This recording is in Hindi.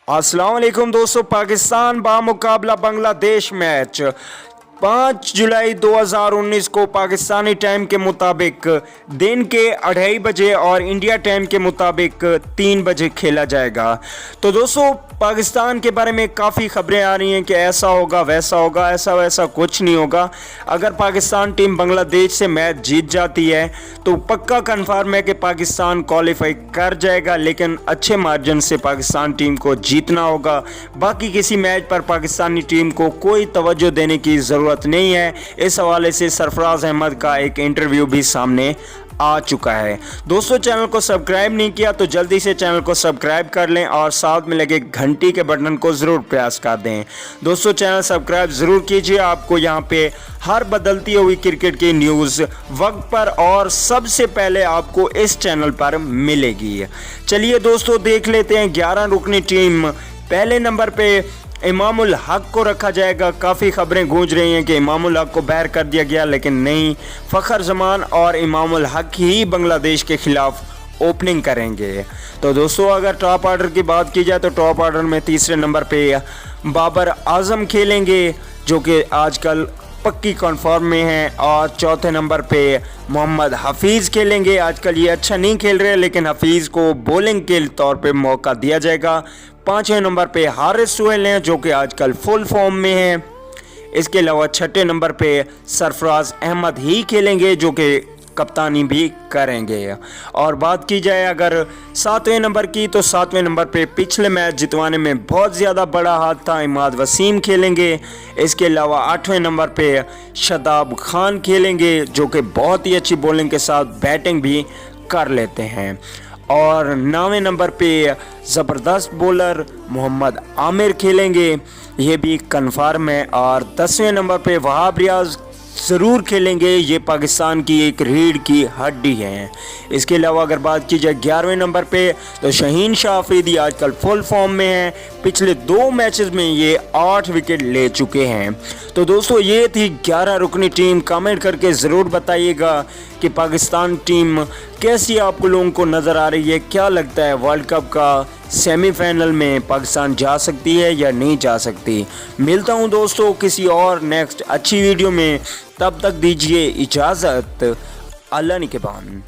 अस्सलाम वालेकुम दोस्तों, पाकिस्तान बामुकाबला बांग्लादेश मैच 5 जुलाई 2019 को पाकिस्तानी टाइम के मुताबिक दिन के 2:30 बजे और इंडिया टाइम के मुताबिक 3 बजे खेला जाएगा। तो दोस्तों पाकिस्तान के बारे में काफ़ी खबरें आ रही हैं कि ऐसा होगा वैसा होगा, ऐसा वैसा कुछ नहीं होगा। अगर पाकिस्तान टीम बांग्लादेश से मैच जीत जाती है तो पक्का कन्फर्म है कि पाकिस्तान क्वालिफाई कर जाएगा, लेकिन अच्छे मार्जिन से पाकिस्तान टीम को जीतना होगा। बाकी किसी मैच पर पाकिस्तानी टीम को कोई तवज्जो देने की ज़रूरत नहीं है। इस हवाले से सरफराज अहमद का एक इंटरव्यू भी सामने आ चुका है। दोस्तों चैनल को सब्सक्राइब नहीं किया तो जल्दी से चैनल को सब्सक्राइब कर लें और साथ में लगे घंटी के बटन को ज़रूर प्रेस कर दें। दोस्तों चैनल सब्सक्राइब ज़रूर कीजिए, आपको यहाँ पे हर बदलती हुई क्रिकेट की न्यूज़ वक्त पर और सबसे पहले आपको इस चैनल पर मिलेगी। चलिए दोस्तों देख लेते हैं 11 रुकनी टीम। पहले नंबर पे इमामुल हक को रखा जाएगा। काफ़ी खबरें गूंज रही हैं कि इमामुल हक को बाहर कर दिया गया, लेकिन नहीं, फ़खर जमान और इमामुल हक ही बांग्लादेश के खिलाफ ओपनिंग करेंगे। तो दोस्तों अगर टॉप ऑर्डर की बात की जाए तो टॉप ऑर्डर में तीसरे नंबर पे बाबर आजम खेलेंगे, जो कि आजकल पक्की कन्फर्म में हैं, और चौथे नंबर पे मोहम्मद हफीज़ खेलेंगे। आजकल ये अच्छा नहीं खेल रहे, लेकिन हफीज़ को बॉलिंग के तौर पे मौका दिया जाएगा। पाँचवें नंबर पे हारिस सोहेल हैं, जो कि आजकल फुल फॉर्म में हैं। इसके अलावा छठे नंबर पे सरफराज अहमद ही खेलेंगे, जो कि कप्तानी भी करेंगे। और बात की जाए अगर सातवें नंबर की, तो सातवें नंबर पे पिछले मैच जितवाने में बहुत ज़्यादा बड़ा हाथ था, इमाद वसीम खेलेंगे। इसके अलावा आठवें नंबर पे शादाब खान खेलेंगे, जो कि बहुत ही अच्छी बॉलिंग के साथ बैटिंग भी कर लेते हैं। और 9वें नंबर पे ज़बरदस्त बॉलर मोहम्मद आमिर खेलेंगे, ये भी कन्फर्म है। और 10वें नंबर पे वहाब रियाज ज़रूर खेलेंगे, ये पाकिस्तान की एक रीढ़ की हड्डी है। इसके अलावा अगर बात की जाए 11वें नंबर पे, तो शहीन शाह अफरीदी आजकल फुल फॉर्म में हैं। पिछले 2 मैचेस में ये 8 विकेट ले चुके हैं। तो दोस्तों ये थी 11 रुकनी टीम। कमेंट करके ज़रूर बताइएगा कि पाकिस्तान टीम कैसी आप लोगों को नज़र आ रही है। क्या लगता है वर्ल्ड कप का सेमीफाइनल में पाकिस्तान जा सकती है या नहीं जा सकती। मिलता हूं दोस्तों किसी और नेक्स्ट अच्छी वीडियो में, तब तक दीजिए इजाज़त। अल्लाह निगहबान।